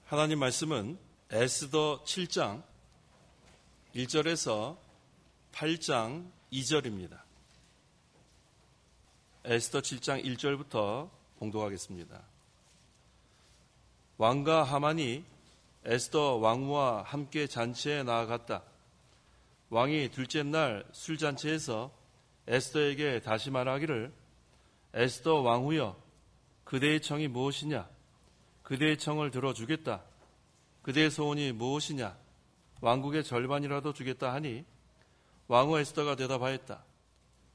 하나님 말씀은 에스더 7장 1절에서 8장 2절입니다. 에스더 7장 1절부터 봉독하겠습니다. 왕과 하만이 에스더 왕후와 함께 잔치에 나아갔다. 왕이 둘째 날 술잔치에서 에스더에게 다시 말하기를, 에스더 왕후여, 그대의 청이 무엇이냐? 그대의 청을 들어주겠다. 그대의 소원이 무엇이냐? 왕국의 절반이라도 주겠다 하니, 왕후 에스더가 대답하였다.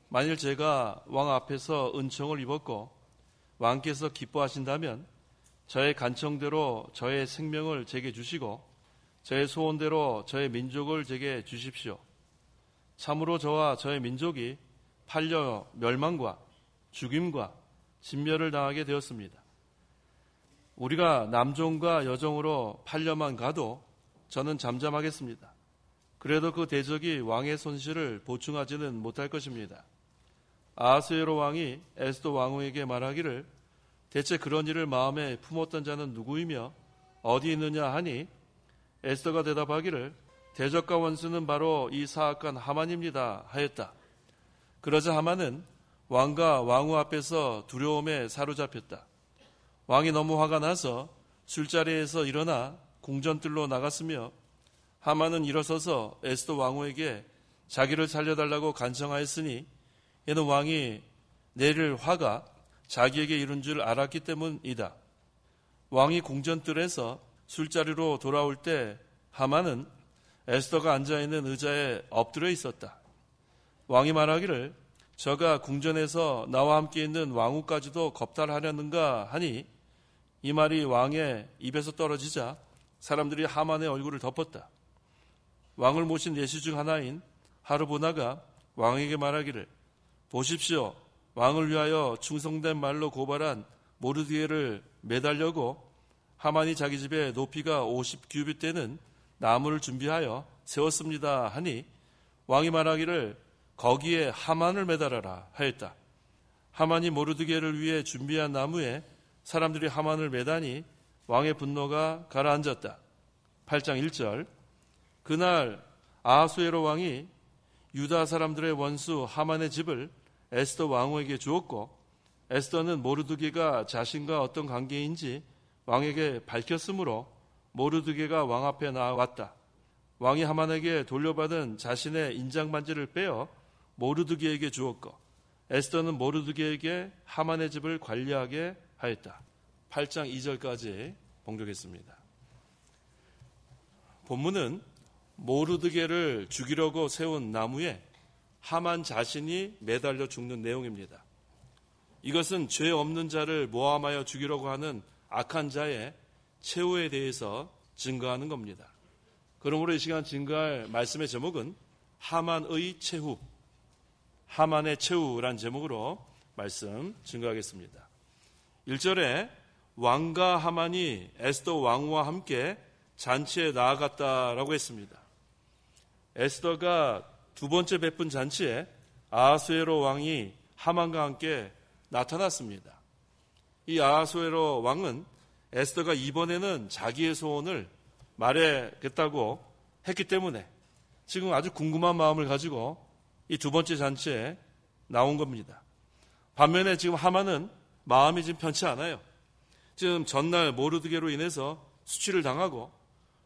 만일 제가 왕 앞에서 은총을 입었고 왕께서 기뻐하신다면 저의 간청대로 저의 생명을 제게 주시고 저의 소원대로 저의 민족을 제게 주십시오. 참으로 저와 저의 민족이 팔려 멸망과 죽임과 진멸을 당하게 되었습니다. 우리가 남종과 여종으로 팔려만 가도 저는 잠잠하겠습니다. 그래도 그 대적이 왕의 손실을 보충하지는 못할 것입니다. 아하수에로 왕이 에스더 왕후에게 말하기를, 대체 그런 일을 마음에 품었던 자는 누구이며 어디 있느냐 하니, 에스더가 대답하기를, 대적과 원수는 바로 이 사악한 하만입니다 하였다. 그러자 하만은 왕과 왕후 앞에서 두려움에 사로잡혔다. 왕이 너무 화가 나서 술자리에서 일어나 궁전뜰로 나갔으며, 하만은 일어서서 에스더 왕후에게 자기를 살려달라고 간청하였으니 이는 왕이 내릴 화가 자기에게 이른 줄 알았기 때문이다. 왕이 궁전뜰에서 술자리로 돌아올 때 하만은 에스더가 앉아있는 의자에 엎드려 있었다. 왕이 말하기를, 저가 궁전에서 나와 함께 있는 왕후까지도 겁탈하려는가 하니, 이 말이 왕의 입에서 떨어지자 사람들이 하만의 얼굴을 덮었다. 왕을 모신 내시 중 하나인 하르보나가 왕에게 말하기를, 보십시오. 왕을 위하여 충성된 말로 고발한 모르드게를 매달려고 하만이 자기 집에 높이가 50규빗 되는 나무를 준비하여 세웠습니다 하니, 왕이 말하기를, 거기에 하만을 매달아라 하였다. 하만이 모르드게를 위해 준비한 나무에 사람들이 하만을 매다니 왕의 분노가 가라앉았다. 8장 1절. 그날 아하수에로 왕이 유다 사람들의 원수 하만의 집을 에스더 왕후에게 주었고, 에스더는 모르드게가 자신과 어떤 관계인지 왕에게 밝혔으므로 모르드게가 왕 앞에 나왔다. 왕이 하만에게 돌려받은 자신의 인장반지를 빼어 모르드게에게 주었고, 에스더는 모르드게에게 하만의 집을 관리하게 하였다. 8장 2절까지 봉독했습니다. 본문은 모르드게를 죽이려고 세운 나무에 하만 자신이 매달려 죽는 내용입니다. 이것은 죄 없는 자를 모함하여 죽이려고 하는 악한 자의 최후에 대해서 증거하는 겁니다. 그러므로 이 시간 증거할 말씀의 제목은 하만의 최후, 하만의 최후란 제목으로 말씀 증거하겠습니다. 1절에 왕과 하만이 에스더 왕후와 함께 잔치에 나아갔다라고 했습니다. 에스더가 두 번째 베푼 잔치에 아하수에로 왕이 하만과 함께 나타났습니다. 이 아하수에로 왕은 에스더가 이번에는 자기의 소원을 말하겠다고 했기 때문에 지금 아주 궁금한 마음을 가지고 이 두 번째 잔치에 나온 겁니다. 반면에 지금 하만은 마음이 지금 편치 않아요. 지금 전날 모르드게로 인해서 수치를 당하고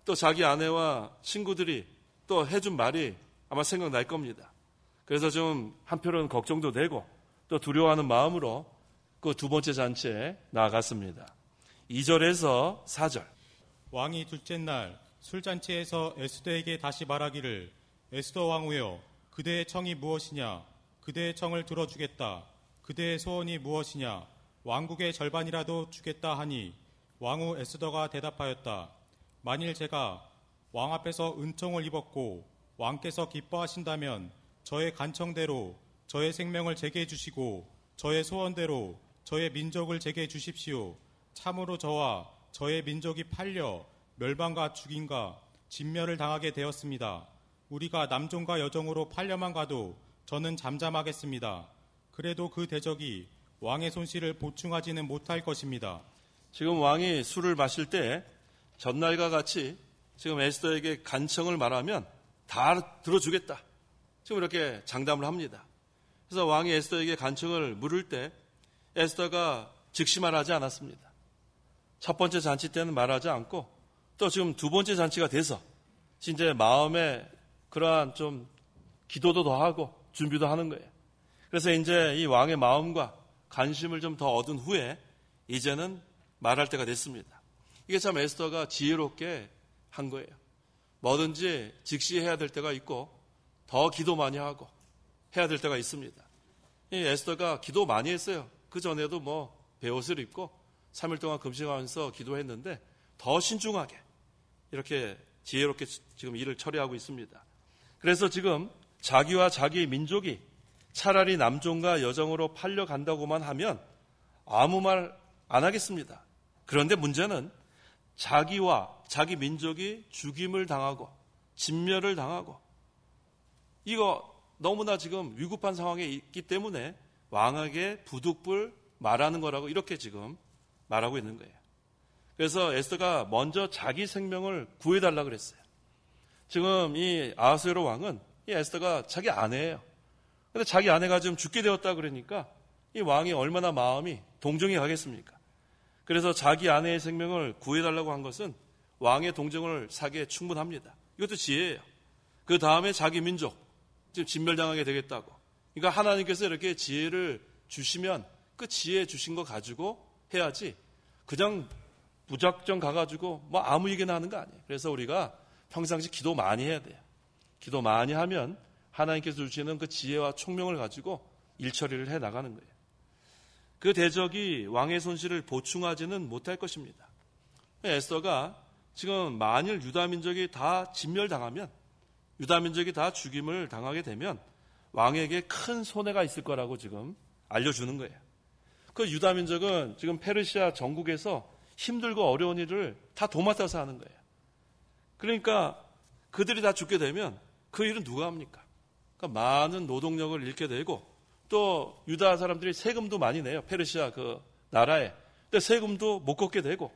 또 자기 아내와 친구들이 또 해준 말이 아마 생각날 겁니다. 그래서 좀 한편으로는 걱정도 되고 또 두려워하는 마음으로 그 두 번째 잔치에 나아갔습니다. 2절에서 4절. 왕이 둘째 날 술잔치에서 에스더에게 다시 말하기를, 에스더 왕후여, 그대의 청이 무엇이냐? 그대의 청을 들어주겠다. 그대의 소원이 무엇이냐? 왕국의 절반이라도 주겠다 하니, 왕후 에스더가 대답하였다. 만일 제가 왕 앞에서 은총을 입었고 왕께서 기뻐하신다면 저의 간청대로 저의 생명을 제게 해주시고 저의 소원대로 저의 민족을 제게 해주십시오. 참으로 저와 저의 민족이 팔려 멸망과 죽임과 진멸을 당하게 되었습니다. 우리가 남종과 여종으로 팔려만 가도 저는 잠잠하겠습니다. 그래도 그 대적이 왕의 손실을 보충하지는 못할 것입니다. 지금 왕이 술을 마실 때 전날과 같이 지금 에스더에게 간청을 말하면 다 들어주겠다. 지금 이렇게 장담을 합니다. 그래서 왕이 에스더에게 간청을 물을 때 에스더가 즉시 말하지 않았습니다. 첫 번째 잔치 때는 말하지 않고 또 지금 두 번째 잔치가 돼서 이제 마음에 그러한 좀 기도도 더 하고 준비도 하는 거예요. 그래서 이제 이 왕의 마음과 관심을 좀 더 얻은 후에 이제는 말할 때가 됐습니다. 이게 참 에스더가 지혜롭게 한 거예요. 뭐든지 즉시 해야 될 때가 있고 더 기도 많이 하고 해야 될 때가 있습니다. 이 에스더가 기도 많이 했어요. 그 전에도 뭐 베옷을 입고 3일 동안 금식하면서 기도했는데 더 신중하게 이렇게 지혜롭게 지금 일을 처리하고 있습니다. 그래서 지금 자기와 자기 민족이 차라리 남종과 여종으로 팔려간다고만 하면 아무 말 안 하겠습니다. 그런데 문제는 자기와 자기 민족이 죽임을 당하고 진멸을 당하고 이거 너무나 지금 위급한 상황에 있기 때문에 왕에게 부득불 말하는 거라고 이렇게 지금 말하고 있는 거예요. 그래서 에스더가 먼저 자기 생명을 구해달라 그랬어요. 지금 이 아하수에로 왕은 이 에스더가 자기 아내예요. 근데 자기 아내가 지금 죽게 되었다 그러니까 이 왕이 얼마나 마음이 동정이 가겠습니까? 그래서 자기 아내의 생명을 구해달라고 한 것은 왕의 동정을 사기에 충분합니다. 이것도 지혜예요. 그 다음에 자기 민족 지금 진멸당하게 되겠다고. 그러니까 하나님께서 이렇게 지혜를 주시면 그 지혜 주신 거 가지고 해야지 그냥 무작정 가가지고 뭐 아무 얘기나 하는 거 아니에요. 그래서 우리가 평상시 기도 많이 해야 돼요. 기도 많이 하면 하나님께서 주시는 그 지혜와 총명을 가지고 일 처리를 해 나가는 거예요. 그 대적이 왕의 손실을 보충하지는 못할 것입니다. 에스더가 지금 만일 유다 민족이 다 진멸당하면 유다 민족이 다 죽임을 당하게 되면 왕에게 큰 손해가 있을 거라고 지금 알려주는 거예요. 그 유다 민족은 지금 페르시아 전국에서 힘들고 어려운 일을 다 도맡아서 하는 거예요. 그러니까 그들이 다 죽게 되면 그 일은 누가 합니까? 그러니까 많은 노동력을 잃게 되고 또 유다 사람들이 세금도 많이 내요. 페르시아 그 나라에. 근데 세금도 못 걷게 되고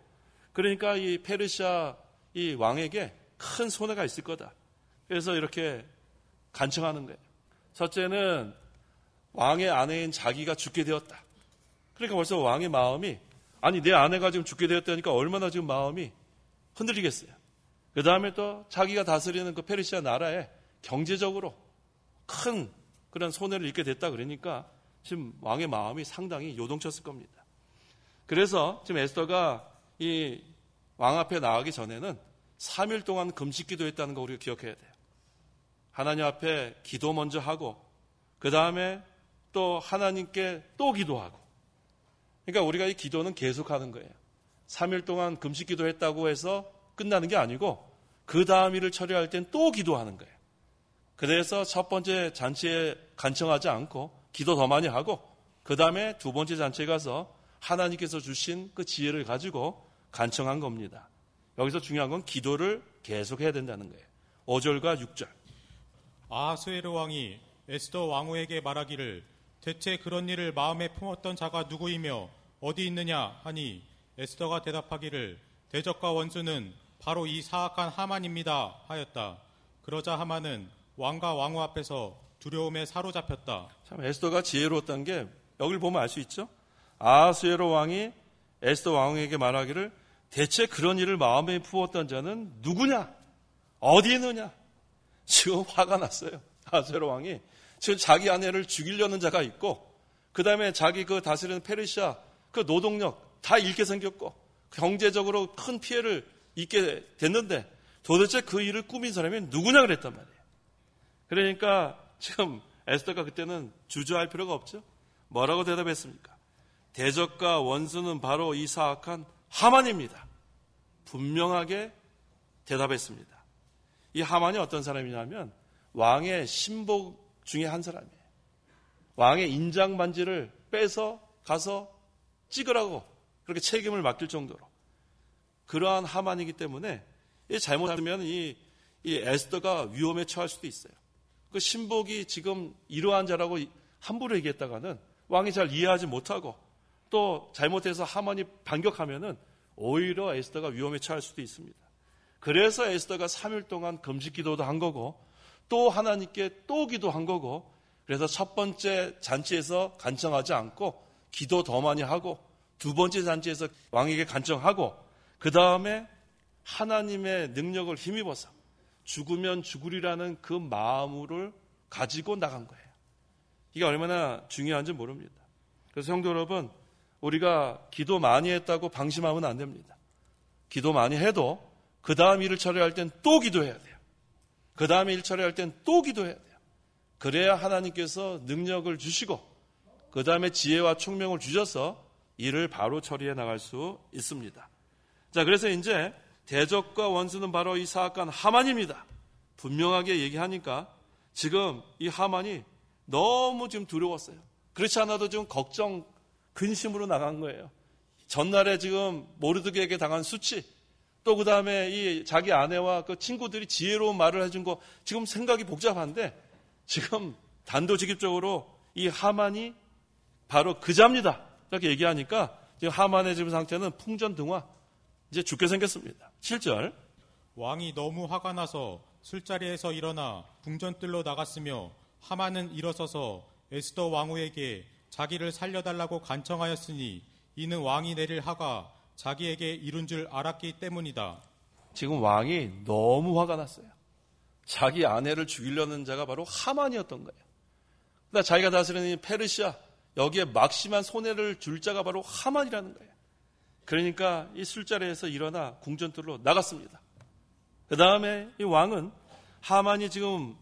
그러니까 이 페르시아 이 왕에게 큰 손해가 있을 거다. 그래서 이렇게 간청하는 거예요. 첫째는 왕의 아내인 자기가 죽게 되었다. 그러니까 벌써 왕의 마음이 아니 내 아내가 지금 죽게 되었다니까 얼마나 지금 마음이 흔들리겠어요. 그 다음에 또 자기가 다스리는 그 페르시아 나라에 경제적으로 큰 그런 손해를 입게 됐다 그러니까 지금 왕의 마음이 상당히 요동쳤을 겁니다. 그래서 지금 에스더가 이 왕 앞에 나가기 전에는 3일 동안 금식 기도했다는 거 우리가 기억해야 돼요. 하나님 앞에 기도 먼저 하고 그 다음에 또 하나님께 또 기도하고 그러니까 우리가 이 기도는 계속하는 거예요. 3일 동안 금식 기도했다고 해서 끝나는 게 아니고 그 다음 일을 처리할 땐 또 기도하는 거예요. 그래서 첫 번째 잔치에 간청하지 않고 기도 더 많이 하고 그 다음에 두 번째 잔치에 가서 하나님께서 주신 그 지혜를 가지고 간청한 겁니다. 여기서 중요한 건 기도를 계속해야 된다는 거예요. 5절과 6절. 아하수에로 왕이 에스더 왕후에게 말하기를 대체 그런 일을 마음에 품었던 자가 누구이며 어디 있느냐 하니 에스더가 대답하기를 대적과 원수는 바로 이 사악한 하만입니다 하였다. 그러자 하만은 왕과 왕후 앞에서 두려움에 사로잡혔다. 참 에스더가 지혜로웠던 게 여기를 보면 알 수 있죠. 아하수에로 왕이 에스더 왕후에게 말하기를 대체 그런 일을 마음에 품었던 자는 누구냐? 어디 있느냐? 지금 화가 났어요. 아하수에로 왕이 지금 자기 아내를 죽이려는 자가 있고 그 다음에 자기 그 다스리는 페르시아 그 노동력 다 잃게 생겼고 경제적으로 큰 피해를 입게 됐는데 도대체 그 일을 꾸민 사람이 누구냐 그랬단 말이에요. 그러니까 지금 에스더가 그때는 주저할 필요가 없죠. 뭐라고 대답했습니까? 대적과 원수는 바로 이 사악한 하만입니다. 분명하게 대답했습니다. 이 하만이 어떤 사람이냐면 왕의 신복 중에 한 사람이에요. 왕의 인장 반지를 빼서 가서 찍으라고 그렇게 책임을 맡길 정도로 그러한 하만이기 때문에 잘못하면 이 에스더가 위험에 처할 수도 있어요. 그 신복이 지금 이러한 자라고 함부로 얘기했다가는 왕이 잘 이해하지 못하고 또 잘못해서 하만이 반격하면은 오히려 에스더가 위험에 처할 수도 있습니다. 그래서 에스더가 3일 동안 금식 기도도 한 거고 또 하나님께 또 기도한 거고 그래서 첫 번째 잔치에서 간청하지 않고 기도 더 많이 하고 두 번째 잔치에서 왕에게 간청하고 그 다음에 하나님의 능력을 힘입어서 죽으면 죽으리라는 그 마음을 가지고 나간 거예요. 이게 얼마나 중요한지 모릅니다. 그래서 성도 여러분, 우리가 기도 많이 했다고 방심하면 안 됩니다. 기도 많이 해도 그 다음 일을 처리할 땐 또 기도해야 돼요. 그 다음에 일 처리할 땐 또 기도해야 돼요. 그래야 하나님께서 능력을 주시고 그 다음에 지혜와 총명을 주셔서 일을 바로 처리해 나갈 수 있습니다. 자, 그래서 이제 대적과 원수는 바로 이 사악한 하만입니다. 분명하게 얘기하니까 지금 이 하만이 너무 지금 두려웠어요. 그렇지 않아도 지금 걱정, 근심으로 나간 거예요. 전날에 지금 모르드게에게 당한 수치, 또 그 다음에 이 자기 아내와 그 친구들이 지혜로운 말을 해준 거 지금 생각이 복잡한데 지금 단도직입적으로 이 하만이 바로 그자입니다. 이렇게 얘기하니까 지금 하만의 지금 상태는 풍전등화, 이제 죽게 생겼습니다. 7절. 왕이 너무 화가 나서 술자리에서 일어나 궁전뜰로 나갔으며 하만은 일어서서 에스더 왕후에게 자기를 살려달라고 간청하였으니 이는 왕이 내릴 화가 자기에게 이룬 줄 알았기 때문이다. 지금 왕이 너무 화가 났어요. 자기 아내를 죽이려는 자가 바로 하만이었던 거예요. 그러니까 자기가 다스리는 이 페르시아, 여기에 막심한 손해를 줄 자가 바로 하만이라는 거예요. 그러니까 이 술자리에서 일어나 궁전뜰로 나갔습니다. 그 다음에 이 왕은 하만이 지금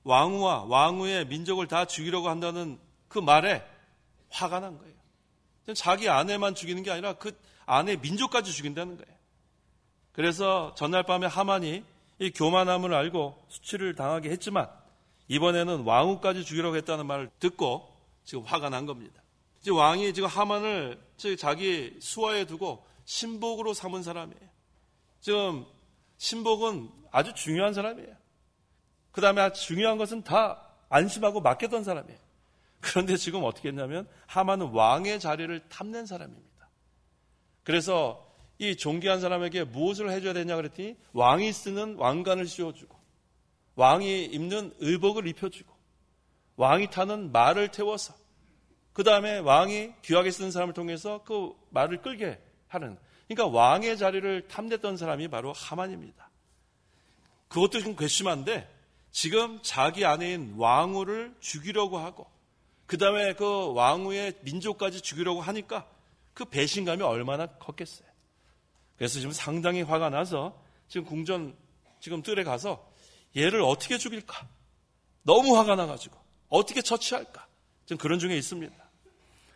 왕후와 왕후의 민족을 다 죽이려고 한다는 그 말에 화가 난 거예요. 자기 아내만 죽이는 게 아니라 그 아내 민족까지 죽인다는 거예요. 그래서 전날 밤에 하만이 이 교만함을 알고 수치를 당하게 했지만 이번에는 왕후까지 죽이려고 했다는 말을 듣고 지금 화가 난 겁니다. 이제 왕이 지금 하만을 자기 수하에 두고 신복으로 삼은 사람이에요. 지금 신복은 아주 중요한 사람이에요. 그 다음에 아주 중요한 것은 다 안심하고 맡겼던 사람이에요. 그런데 지금 어떻게 했냐면 하만은 왕의 자리를 탐낸 사람입니다. 그래서 이 존귀한 사람에게 무엇을 해줘야 되냐 그랬더니 왕이 쓰는 왕관을 씌워주고 왕이 입는 의복을 입혀주고 왕이 타는 말을 태워서 그 다음에 왕이 귀하게 쓰는 사람을 통해서 그 말을 끌게 하는, 그러니까 왕의 자리를 탐냈던 사람이 바로 하만입니다. 그것도 좀 괘씸한데 지금 자기 아내인 왕후를 죽이려고 하고 그 다음에 그 왕후의 민족까지 죽이려고 하니까 그 배신감이 얼마나 컸겠어요. 그래서 지금 상당히 화가 나서 지금 궁전 지금 뜰에 가서 얘를 어떻게 죽일까? 너무 화가 나가지고 어떻게 처치할까? 지금 그런 중에 있습니다.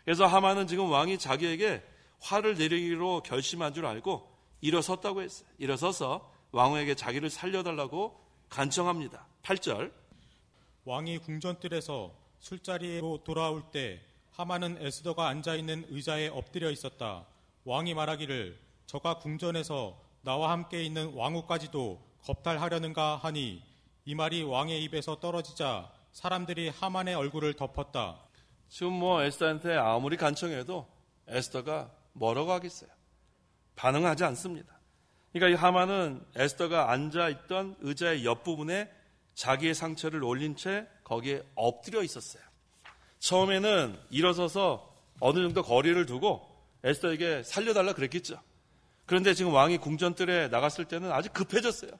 그래서 하만은 지금 왕이 자기에게 화를 내리기로 결심한 줄 알고 일어섰다고 했어요. 일어서서 왕후에게 자기를 살려달라고 간청합니다. 8절. 왕이 궁전뜰에서 술자리로 돌아올 때 하만은 에스더가 앉아있는 의자에 엎드려 있었다. 왕이 말하기를 저가 궁전에서 나와 함께 있는 왕후까지도 겁탈하려는가 하니 이 말이 왕의 입에서 떨어지자 사람들이 하만의 얼굴을 덮었다. 지금 에스더한테 아무리 간청해도 에스더가 뭐라고 하겠어요? 반응하지 않습니다. 그러니까 이 하만은 에스더가 앉아있던 의자의 옆부분에 자기의 상처를 올린 채 거기에 엎드려 있었어요. 처음에는 일어서서 어느 정도 거리를 두고 에스더에게 살려달라 그랬겠죠. 그런데 지금 왕이 궁전뜰에 나갔을 때는 아주 급해졌어요.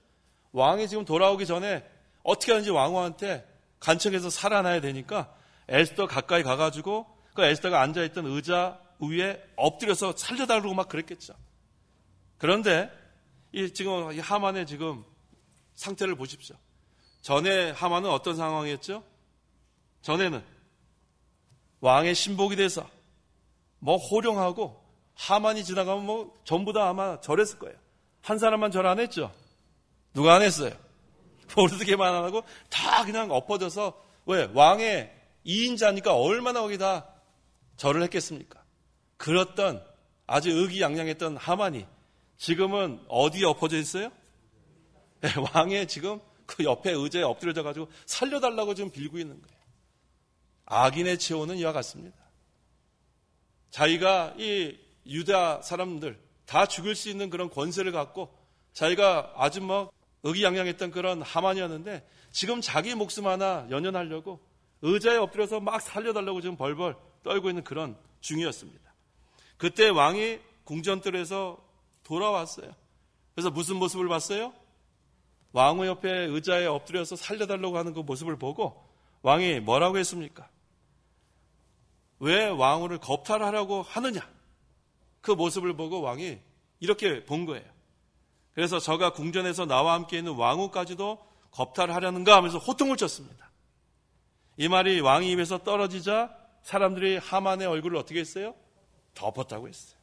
왕이 지금 돌아오기 전에 어떻게 하는지 왕후한테 간청해서 살아나야 되니까 에스더 가까이 가가지고 그 에스더가 앉아있던 의자 위에 엎드려서 살려달라고 막 그랬겠죠. 그런데 지금 이 하만의 지금 상태를 보십시오. 전에 하만은 어떤 상황이었죠? 전에는 왕의 신복이 돼서 호령하고 하만이 지나가면 전부 다 아마 절했을 거예요. 한 사람만 절 안 했죠? 누가 안 했어요? 모르드게만 안 하고 다 그냥 엎어져서 왜? 왕의 2인자니까 얼마나 거기 다 절을 했겠습니까? 그랬던 아주 의기양양했던 하만이 지금은 어디에 엎어져 있어요? 네, 왕의 지금 그 옆에 의자에 엎드려져가지고 살려달라고 지금 빌고 있는 거예요. 악인의 최후는 이와 같습니다. 자기가 이 유다 사람들, 다 죽일 수 있는 그런 권세를 갖고 자기가 아주 의기양양했던 그런 하만이었는데 지금 자기 목숨 하나 연연하려고 의자에 엎드려서 막 살려달라고 지금 벌벌 떨고 있는 그런 중이었습니다. 그때 왕이 궁전뜰에서 돌아왔어요. 그래서 무슨 모습을 봤어요? 왕후 옆에 의자에 엎드려서 살려달라고 하는 그 모습을 보고 왕이 뭐라고 했습니까? 왜 왕후를 겁탈하라고 하느냐? 그 모습을 보고 왕이 이렇게 본 거예요. 그래서 저가 궁전에서 나와 함께 있는 왕후까지도 겁탈하려는가 하면서 호통을 쳤습니다. 이 말이 왕의 입에서 떨어지자 사람들이 하만의 얼굴을 어떻게 했어요? 덮었다고 했어요.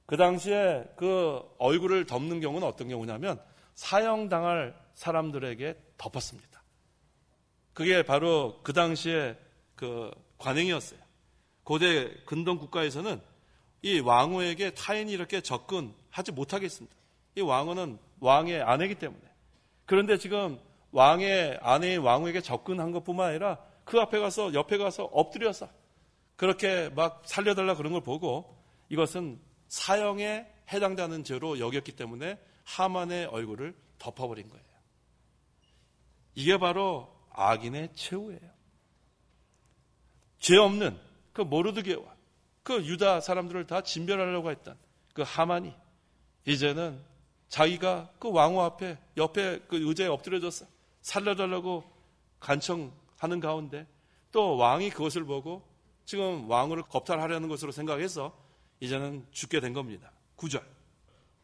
그 당시에 그 얼굴을 덮는 경우는 어떤 경우냐면 사형당할 사람들에게 덮었습니다. 그게 바로 그 당시에 그 관행이었어요. 고대 근동 국가에서는 이 왕후에게 타인이 이렇게 접근하지 못하게 했습니다. 이 왕후는 왕의 아내이기 때문에. 그런데 지금 왕의 아내인 왕후에게 접근한 것뿐만 아니라 그 앞에 가서 옆에 가서 엎드려서 그렇게 막 살려달라 그런 걸 보고 이것은 사형에 해당되는 죄로 여겼기 때문에 하만의 얼굴을 덮어버린 거예요. 이게 바로 악인의 최후예요. 죄 없는 그 모르드게와 그 유다 사람들을 다 진멸하려고 했던 그 하만이 이제는 자기가 그 왕후 앞에 옆에 그 의자에 엎드려져서 살려달라고 간청하는 가운데 또 왕이 그것을 보고 지금 왕후를 겁탈하려는 것으로 생각해서 이제는 죽게 된 겁니다. 9절.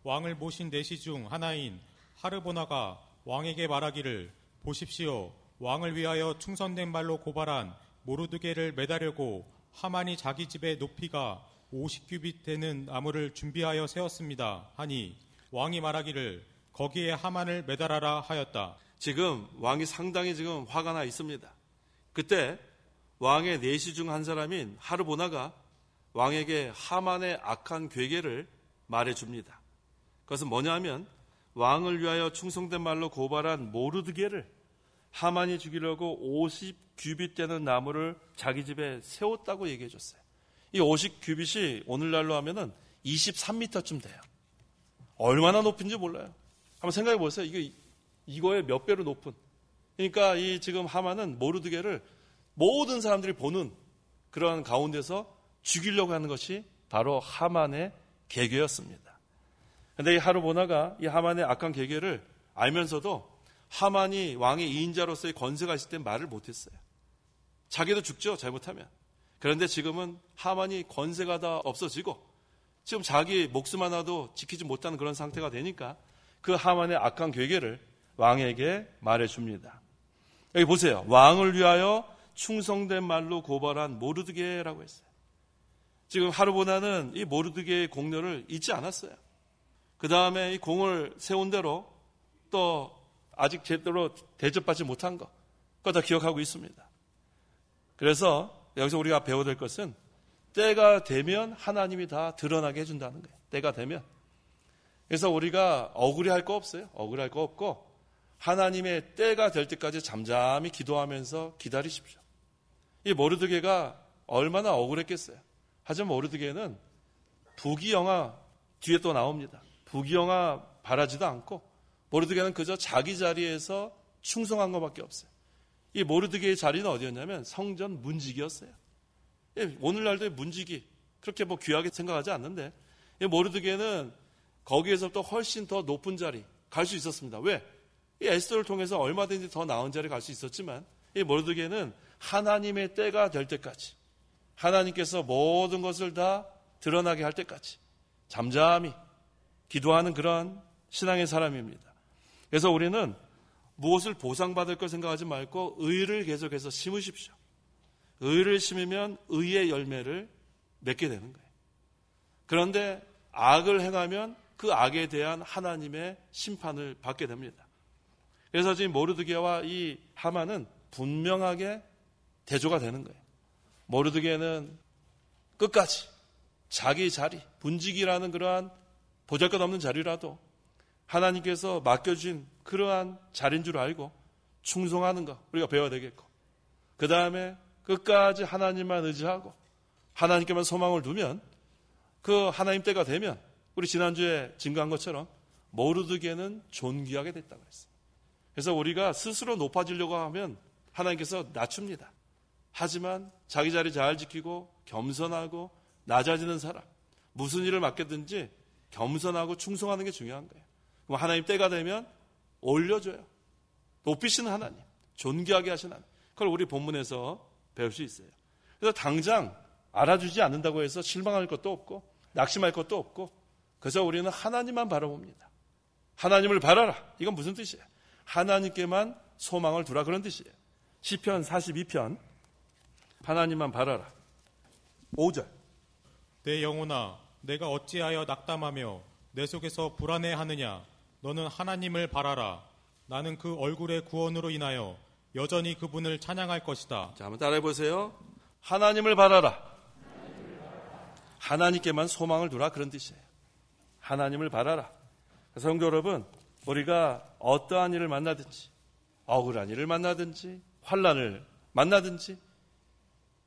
왕을 모신 내시 중 하나인 하르보나가 왕에게 말하기를 보십시오. 왕을 위하여 충성된 말로 고발한 모르드게를 매다려고 하만이 자기 집의 높이가 50규빗 되는 나무를 준비하여 세웠습니다. 하니 왕이 말하기를 거기에 하만을 매달아라 하였다. 지금 왕이 상당히 지금 화가 나 있습니다. 그때 왕의 내시 중 한 사람인 하르보나가 왕에게 하만의 악한 괴계를 말해줍니다. 그것은 뭐냐면 왕을 위하여 충성된 말로 고발한 모르드게를 하만이 죽이려고 50규빗 되는 나무를 자기 집에 세웠다고 얘기해 줬어요. 이 50규빗이 오늘날로 하면은 23m쯤 돼요. 얼마나 높은지 몰라요. 한번 생각해 보세요. 이거의 몇 배로 높은. 그러니까 이 지금 하만은 모르드게를 모든 사람들이 보는 그런 가운데서 죽이려고 하는 것이 바로 하만의 계획이었습니다. 그런데 이 하르보나가 이 하만의 악한 계획을 알면서도 하만이 왕의 2인자로서의 권세가 있을 때 말을 못했어요. 자기도 죽죠, 잘못하면. 그런데 지금은 하만이 권세가 다 없어지고 지금 자기 목숨 하나도 지키지 못하는 그런 상태가 되니까 그 하만의 악한 괴계를 왕에게 말해줍니다. 여기 보세요. 왕을 위하여 충성된 말로 고발한 모르드게라고 했어요. 지금 하르보나는 이 모르드게의 공로를 잊지 않았어요. 그 다음에 이 공을 세운 대로 또 아직 제대로 대접받지 못한 거, 그거 다 기억하고 있습니다. 그래서 여기서 우리가 배워야 될 것은 때가 되면 하나님이 다 드러나게 해준다는 거예요. 때가 되면. 그래서 우리가 억울해할 거 없어요. 억울할 거 없고 하나님의 때가 될 때까지 잠잠히 기도하면서 기다리십시오. 이 모르드게가 얼마나 억울했겠어요. 하지만 모르드게는 부귀영화 뒤에 또 나옵니다. 부귀영화 바라지도 않고 모르드게는 그저 자기 자리에서 충성한 것밖에 없어요. 이 모르드게의 자리는 어디였냐면 성전 문지기였어요. 오늘날도 문지기 그렇게 귀하게 생각하지 않는데 이 모르드게는 거기에서 또 훨씬 더 높은 자리 갈 수 있었습니다. 왜? 이 에스더를 통해서 얼마든지 더 나은 자리에 갈 수 있었지만 이 모르드게는 하나님의 때가 될 때까지 하나님께서 모든 것을 다 드러나게 할 때까지 잠잠히 기도하는 그런 신앙의 사람입니다. 그래서 우리는 무엇을 보상받을 걸 생각하지 말고 의를 계속해서 심으십시오. 의를 심으면 의의 열매를 맺게 되는 거예요. 그런데 악을 행하면 그 악에 대한 하나님의 심판을 받게 됩니다. 그래서 지금 모르드게와 이 하만은 분명하게 대조가 되는 거예요. 모르드게는 끝까지 자기 자리, 분직이라는 그러한 보잘것없는 자리라도 하나님께서 맡겨주신 그러한 자리인 줄 알고 충성하는 거 우리가 배워야 되겠고, 그 다음에 끝까지 하나님만 의지하고 하나님께만 소망을 두면 그 하나님 때가 되면 우리 지난주에 증거한 것처럼 모르드게는 존귀하게 됐다고 했어요. 그래서 우리가 스스로 높아지려고 하면 하나님께서 낮춥니다. 하지만 자기 자리 잘 지키고 겸손하고 낮아지는 사람, 무슨 일을 맡겠든지 겸손하고 충성하는 게 중요한 거예요. 그럼 하나님 때가 되면 올려줘요. 높이시는 하나님, 존귀하게 하시는 하나님. 그걸 우리 본문에서 배울 수 있어요. 그래서 당장 알아주지 않는다고 해서 실망할 것도 없고 낙심할 것도 없고, 그래서 우리는 하나님만 바라봅니다. 하나님을 바라라. 이건 무슨 뜻이에요? 하나님께만 소망을 두라, 그런 뜻이에요. 시편 42편 하나님만 바라라. 5절. 내 영혼아, 내가 어찌하여 낙담하며 내 속에서 불안해하느냐? 너는 하나님을 바라라. 나는 그 얼굴의 구원으로 인하여 여전히 그분을 찬양할 것이다. 자, 한번 따라해 보세요. 하나님을 바라라. 하나님께만 소망을 두라, 그런 뜻이에요. 하나님을 바라라. 성도 여러분, 우리가 어떠한 일을 만나든지, 억울한 일을 만나든지, 환난을 만나든지,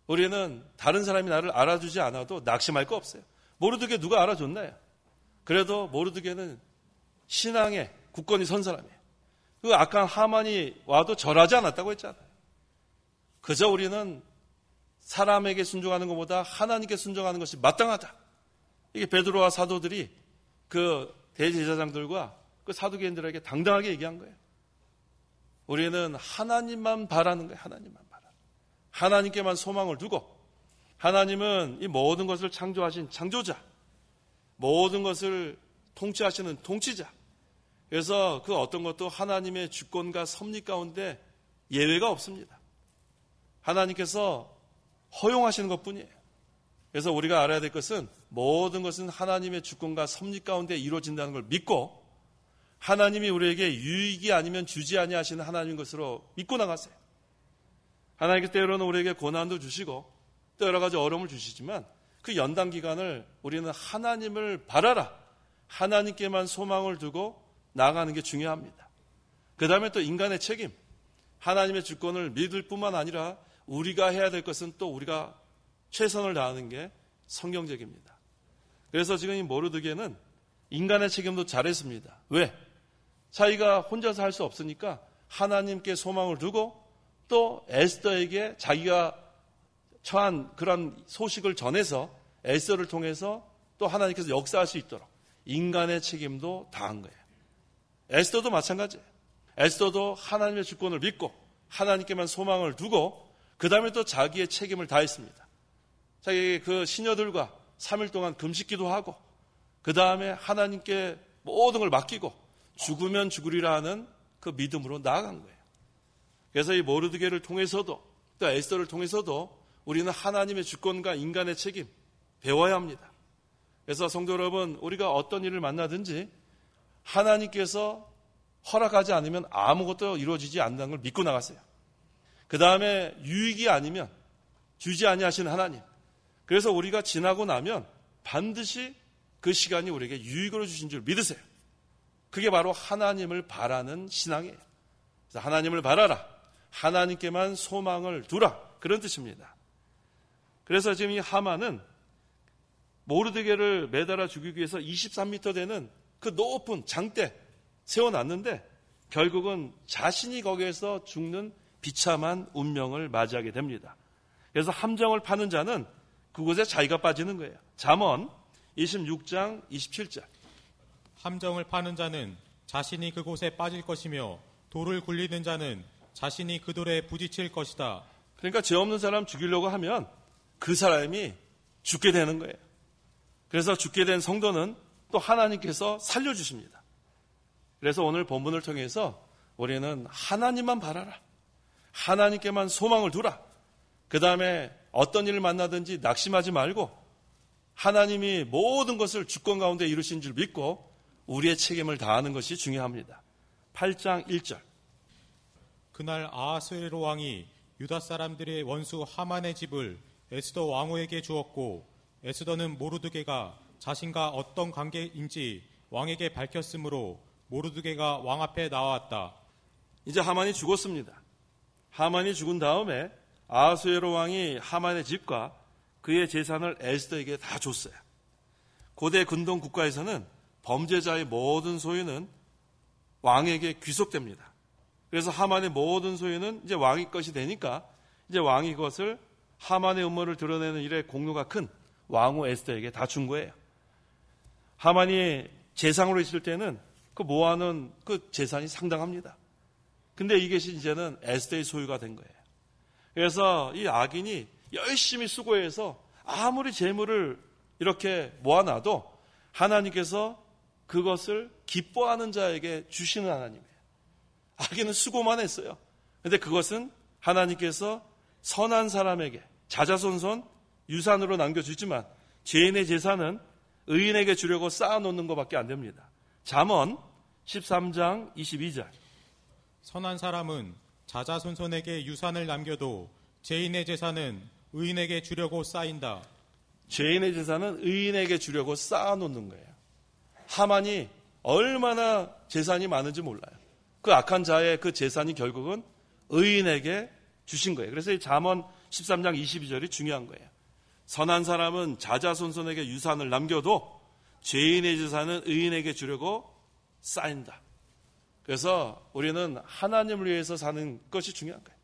우리는 다른 사람이 나를 알아주지 않아도 낙심할 거 없어요. 모르드게 누가 알아줬나요? 그래도 모르드게는 신앙에 굳건히 선 사람이에요. 그 악한 하만이 와도 절하지 않았다고 했잖아요. 그저 우리는 사람에게 순종하는 것보다 하나님께 순종하는 것이 마땅하다. 이게 베드로와 사도들이 그 대제사장들과 그 사두개인들에게 당당하게 얘기한 거예요. 우리는 하나님만 바라는 거예요. 하나님만 바라. 하나님께만 소망을 두고, 하나님은 이 모든 것을 창조하신 창조자, 모든 것을 통치하시는 통치자. 그래서 그 어떤 것도 하나님의 주권과 섭리 가운데 예외가 없습니다. 하나님께서 허용하시는 것뿐이에요. 그래서 우리가 알아야 될 것은 모든 것은 하나님의 주권과 섭리 가운데 이루어진다는 걸 믿고, 하나님이 우리에게 유익이 아니면 주지 아니하시는 하나님인 것으로 믿고 나가세요. 하나님께서 때로는 우리에게 고난도 주시고 또 여러 가지 어려움을 주시지만 그 연단 기간을 우리는 하나님을 바라라, 하나님께만 소망을 두고 나아가는 게 중요합니다. 그 다음에 또 인간의 책임, 하나님의 주권을 믿을 뿐만 아니라 우리가 해야 될 것은 또 우리가 최선을 다하는 게 성경적입니다. 그래서 지금 이 모르드게는 인간의 책임도 잘했습니다. 왜? 자기가 혼자서 할 수 없으니까 하나님께 소망을 두고 또 에스더에게 자기가 처한 그런 소식을 전해서 에스더를 통해서 또 하나님께서 역사할 수 있도록 인간의 책임도 다한 거예요. 에스더도 마찬가지예요. 에스더도 하나님의 주권을 믿고 하나님께만 소망을 두고 그 다음에 또 자기의 책임을 다했습니다. 자기 그 시녀들과 3일 동안 금식기도 하고 그 다음에 하나님께 모든 걸 맡기고 죽으면 죽으리라 하는 그 믿음으로 나아간 거예요. 그래서 이 모르드게를 통해서도 또 에스더를 통해서도 우리는 하나님의 주권과 인간의 책임 배워야 합니다. 그래서 성도 여러분, 우리가 어떤 일을 만나든지 하나님께서 허락하지 않으면 아무것도 이루어지지 않는다는 걸 믿고 나가세요. 그 다음에 유익이 아니면 주지 아니하시는 하나님. 그래서 우리가 지나고 나면 반드시 그 시간이 우리에게 유익으로 주신 줄 믿으세요. 그게 바로 하나님을 바라는 신앙이에요. 그래서 하나님을 바라라. 하나님께만 소망을 두라. 그런 뜻입니다. 그래서 지금 이 하만은 모르드게를 매달아 죽이기 위해서 23m 되는 그 높은 장대 세워놨는데 결국은 자신이 거기에서 죽는 비참한 운명을 맞이하게 됩니다. 그래서 함정을 파는 자는 그곳에 자기가 빠지는 거예요. 잠언 26장 27절. 함정을 파는 자는 자신이 그곳에 빠질 것이며 돌을 굴리는 자는 자신이 그 돌에 부딪힐 것이다. 그러니까 죄 없는 사람 죽이려고 하면 그 사람이 죽게 되는 거예요. 그래서 죽게 된 성도는 또 하나님께서 살려주십니다. 그래서 오늘 본문을 통해서 우리는 하나님만 바라라. 하나님께만 소망을 두라. 그 다음에 어떤 일을 만나든지 낙심하지 말고 하나님이 모든 것을 주권 가운데 이루신 줄 믿고 우리의 책임을 다하는 것이 중요합니다. 8장 1절. 그날 아하스웨로 왕이 유다 사람들의 원수 하만의 집을 에스더 왕후에게 주었고 에스더는 모르드게가 자신과 어떤 관계인지 왕에게 밝혔으므로 모르드게가 왕 앞에 나왔다. 이제 하만이 죽었습니다. 하만이 죽은 다음에 아하스웨로 왕이 하만의 집과 그의 재산을 에스더에게 다 줬어요. 고대 근동 국가에서는 범죄자의 모든 소유는 왕에게 귀속됩니다. 그래서 하만의 모든 소유는 이제 왕의 것이 되니까 이제 왕이 그것을 하만의 음모를 드러내는 일에 공로가 큰 왕후 에스더에게 다 준 거예요. 하만이 재상으로 있을 때는 그 모아놓은 그 재산이 상당합니다. 근데 이것이 이제는 에스더의 소유가 된 거예요. 그래서 이 악인이 열심히 수고해서 아무리 재물을 이렇게 모아놔도 하나님께서 그것을 기뻐하는 자에게 주시는 하나님이에요. 악인은 수고만 했어요. 근데 그것은 하나님께서 선한 사람에게 자자손손 유산으로 남겨주지만 죄인의 재산은 의인에게 주려고 쌓아놓는 것밖에 안 됩니다. 잠언 13장 22절. 선한 사람은 자자손손에게 유산을 남겨도 죄인의 재산은 의인에게 주려고 쌓인다. 죄인의 재산은 의인에게 주려고 쌓아놓는 거예요. 하만이 얼마나 재산이 많은지 몰라요. 그 악한 자의 그 재산이 결국은 의인에게 주신 거예요. 그래서 이 잠언 13장 22절이 중요한 거예요. 선한 사람은 자자손손에게 유산을 남겨도 죄인의 재산은 의인에게 주려고 쌓인다. 그래서 우리는 하나님을 위해서 사는 것이 중요한 거예요.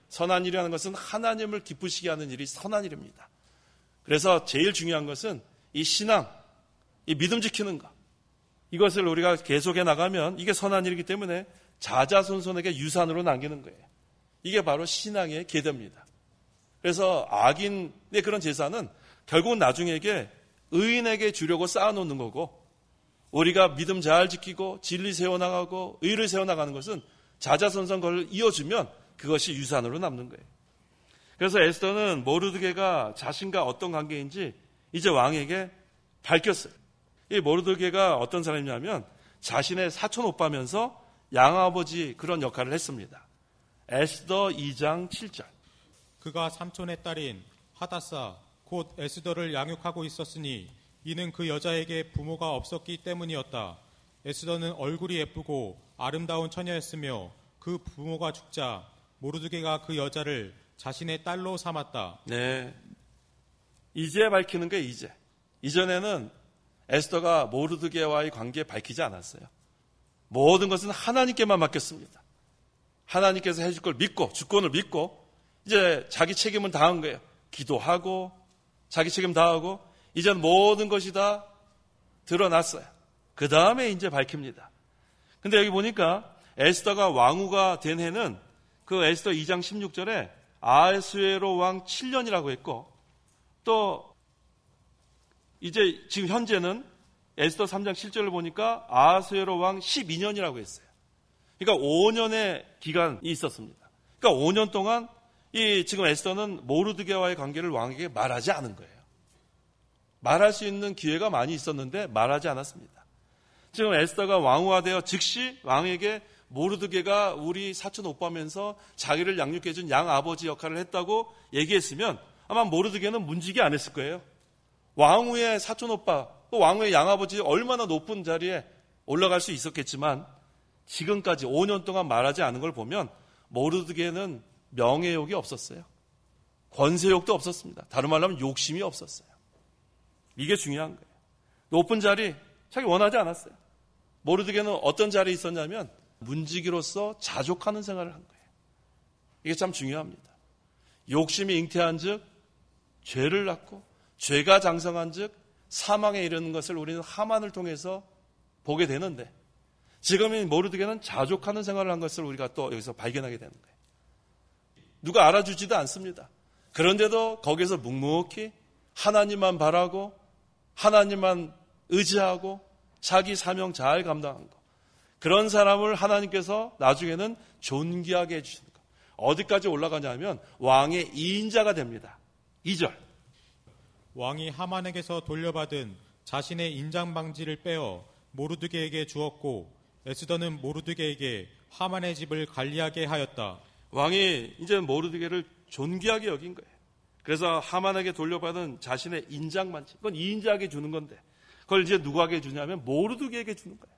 선한 일이라는 것은 하나님을 기쁘시게 하는 일이 선한 일입니다. 그래서 제일 중요한 것은 이 신앙, 이 믿음 지키는 것. 이것을 우리가 계속해 나가면 이게 선한 일이기 때문에 자자손손에게 유산으로 남기는 거예요. 이게 바로 신앙의 계대입니다. 그래서 악인의 그런 재산은 결국은 나중에 의인에게 주려고 쌓아놓는 거고, 우리가 믿음 잘 지키고 진리 세워나가고 의를 세워나가는 것은 자자손손 그걸 이어주면 그것이 유산으로 남는 거예요. 그래서 에스더는 모르드게가 자신과 어떤 관계인지 이제 왕에게 밝혔어요. 이 모르드게가 어떤 사람이냐면 자신의 사촌 오빠면서 양아버지 그런 역할을 했습니다. 에스더 2장 7절. 그가 삼촌의 딸인 하다사 곧 에스더를 양육하고 있었으니 이는 그 여자에게 부모가 없었기 때문이었다. 에스더는 얼굴이 예쁘고 아름다운 처녀였으며 그 부모가 죽자 모르드게가 그 여자를 자신의 딸로 삼았다. 네, 이제 밝히는 게 이제. 이전에는 에스더가 모르드게와의 관계에 밝히지 않았어요. 모든 것은 하나님께만 맡겼습니다. 하나님께서 해줄 걸 믿고 주권을 믿고 이제 자기 책임은 다한 거예요. 기도하고 자기 책임 다하고 이제는 모든 것이 다 드러났어요. 그 다음에 이제 밝힙니다. 근데 여기 보니까 에스더가 왕후가 된 해는 그 에스더 2장 16절에 아하수에로 왕 7년이라고 했고, 또 이제 지금 현재는 에스더 3장 7절을 보니까 아하수에로 왕 12년이라고 했어요. 그러니까 5년의 기간이 있었습니다. 그러니까 5년 동안 이 지금 에스더는 모르드게와의 관계를 왕에게 말하지 않은 거예요. 말할 수 있는 기회가 많이 있었는데 말하지 않았습니다. 지금 에스더가 왕후가 되어 즉시 왕에게 모르드게가 우리 사촌 오빠면서 자기를 양육해준 양아버지 역할을 했다고 얘기했으면 아마 모르드게는 문지기 안 했을 거예요. 왕후의 사촌 오빠, 또 왕후의 양아버지 얼마나 높은 자리에 올라갈 수 있었겠지만 지금까지 5년 동안 말하지 않은 걸 보면 모르드게는 명예욕이 없었어요. 권세욕도 없었습니다. 다른 말로 하면 욕심이 없었어요. 이게 중요한 거예요. 높은 자리 자기 원하지 않았어요. 모르드게는 어떤 자리에 있었냐면 문지기로서 자족하는 생활을 한 거예요. 이게 참 중요합니다. 욕심이 잉태한 즉 죄를 낳고 죄가 장성한 즉 사망에 이르는 것을 우리는 하만을 통해서 보게 되는데, 지금은 모르드게는 자족하는 생활을 한 것을 우리가 또 여기서 발견하게 되는 거예요. 누가 알아주지도 않습니다. 그런데도 거기서 묵묵히 하나님만 바라고 하나님만 의지하고 자기 사명 잘 감당한 거, 그런 사람을 하나님께서 나중에는 존귀하게 해주시는 거. 어디까지 올라가냐면 왕의 2인자가 됩니다. 2절. 왕이 하만에게서 돌려받은 자신의 인장방지를 빼어 모르드게에게 주었고 에스더는 모르드게에게 하만의 집을 관리하게 하였다. 왕이 이제 모르드게를 존귀하게 여긴 거예요. 그래서 하만에게 돌려받은 자신의 인장반지, 그건 2인자에게 주는 건데 그걸 이제 누구에게 주냐면 모르드게에게 주는 거예요.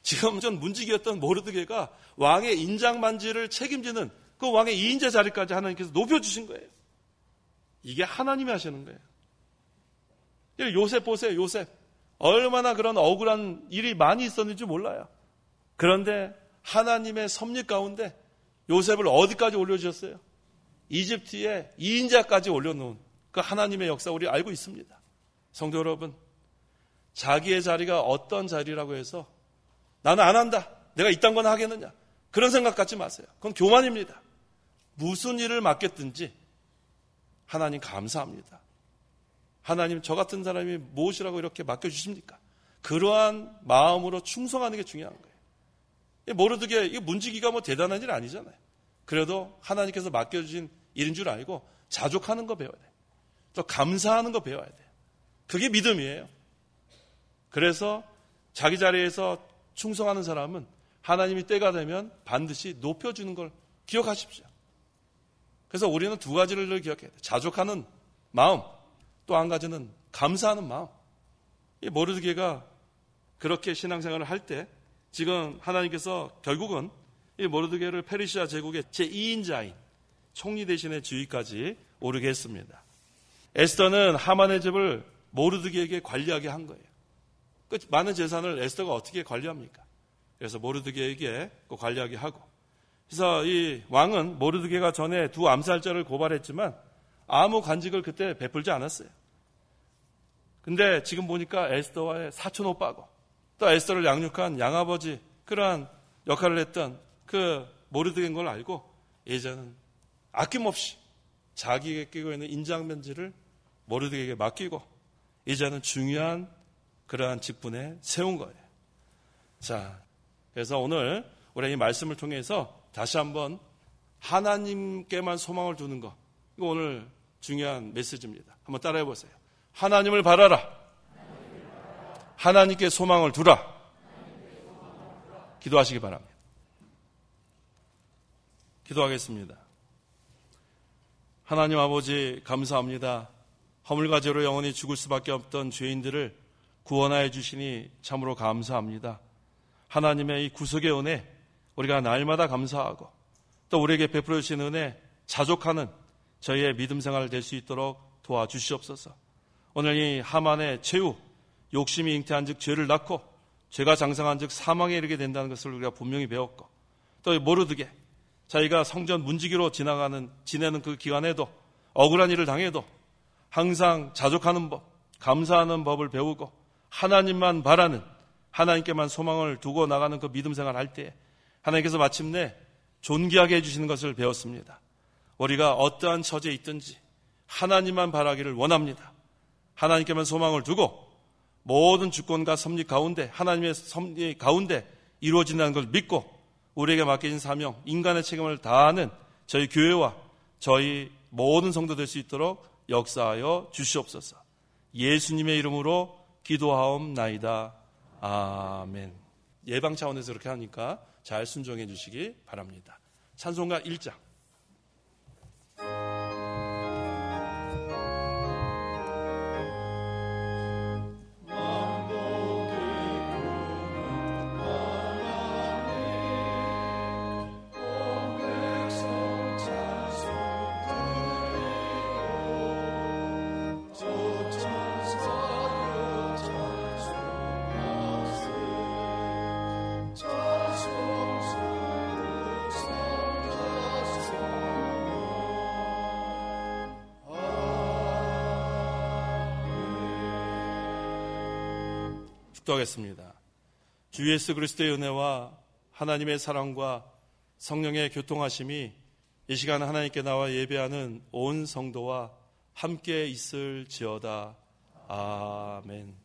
지금 전 문지기였던 모르드게가 왕의 인장반지를 책임지는 그 왕의 2인자 자리까지 하나님께서 높여주신 거예요. 이게 하나님이 하시는 거예요. 요셉 보세요. 요셉. 얼마나 그런 억울한 일이 많이 있었는지 몰라요. 그런데 하나님의 섭리 가운데 요셉을 어디까지 올려주셨어요? 이집트에 2인자까지 올려놓은 그 하나님의 역사 우리 알고 있습니다. 성도 여러분, 자기의 자리가 어떤 자리라고 해서 나는 안 한다, 내가 이딴 건 하겠느냐, 그런 생각 갖지 마세요. 그건 교만입니다. 무슨 일을 맡겼든지 하나님 감사합니다. 하나님, 저 같은 사람이 무엇이라고 이렇게 맡겨주십니까? 그러한 마음으로 충성하는 게 중요한 거예요. 모르드게 이 문지기가 뭐 대단한 일 아니잖아요. 그래도 하나님께서 맡겨주신 일인 줄 알고 자족하는 거 배워야 돼요. 또 감사하는 거 배워야 돼요. 그게 믿음이에요. 그래서 자기 자리에서 충성하는 사람은 하나님이 때가 되면 반드시 높여주는 걸 기억하십시오. 그래서 우리는 두 가지를 기억해야 돼요. 자족하는 마음, 또 한 가지는 감사하는 마음. 이 모르드게가 그렇게 신앙생활을 할 때 지금 하나님께서 결국은 이 모르드게를 페르시아 제국의 제2인자인 총리 대신의 지위까지 오르게 했습니다. 에스더는 하만의 집을 모르드게에게 관리하게 한 거예요. 그 많은 재산을 에스더가 어떻게 관리합니까? 그래서 모르드게에게 관리하게 하고, 그래서 이 왕은 모르드게가 전에 두 암살자를 고발했지만 아무 관직을 그때 베풀지 않았어요. 근데 지금 보니까 에스더와의 사촌 오빠고 또 에스더를 양육한 양아버지, 그러한 역할을 했던 그 모르드게인 걸 알고 이제는 아낌없이 자기에게 끼고 있는 인장면지를 모르드게에게 맡기고 이제는 중요한 그러한 직분에 세운 거예요. 자, 그래서 오늘 우리 이 말씀을 통해서 다시 한번 하나님께만 소망을 두는 거, 이거 오늘 중요한 메시지입니다. 한번 따라해 보세요. 하나님을 바라라. 하나님께 소망을 두라. 기도하시기 바랍니다. 기도하겠습니다. 하나님 아버지, 감사합니다. 허물과 죄로 영원히 죽을 수밖에 없던 죄인들을 구원하여 주시니 참으로 감사합니다. 하나님의 이 구속의 은혜, 우리가 날마다 감사하고 또 우리에게 베풀어 주신 은혜 자족하는 저희의 믿음 생활 될 수 있도록 도와주시옵소서. 오늘 이 하만의 최후, 욕심이 잉태한 즉 죄를 낳고 죄가 장성한 즉 사망에 이르게 된다는 것을 우리가 분명히 배웠고, 또 모르드게 자기가 성전 문지기로 지내는 그 기간에도 억울한 일을 당해도 항상 자족하는 법, 감사하는 법을 배우고 하나님만 바라는, 하나님께만 소망을 두고 나가는 그 믿음 생활을 할 때 하나님께서 마침내 존귀하게 해주시는 것을 배웠습니다. 우리가 어떠한 처지에 있든지 하나님만 바라기를 원합니다. 하나님께만 소망을 두고 모든 주권과 섭리 가운데, 하나님의 섭리 가운데 이루어진다는 걸 믿고 우리에게 맡겨진 사명, 인간의 책임을 다하는 저희 교회와 저희 모든 성도 될 수 있도록 역사하여 주시옵소서. 예수님의 이름으로 기도하옵나이다. 아멘. 예방 차원에서 그렇게 하니까 잘 순종해 주시기 바랍니다. 찬송가 1장. 기도하겠습니다. 주 예수 그리스도의 은혜와 하나님의 사랑과 성령의 교통하심이 이 시간 하나님께 나와 예배하는 온 성도와 함께 있을지어다. 아멘.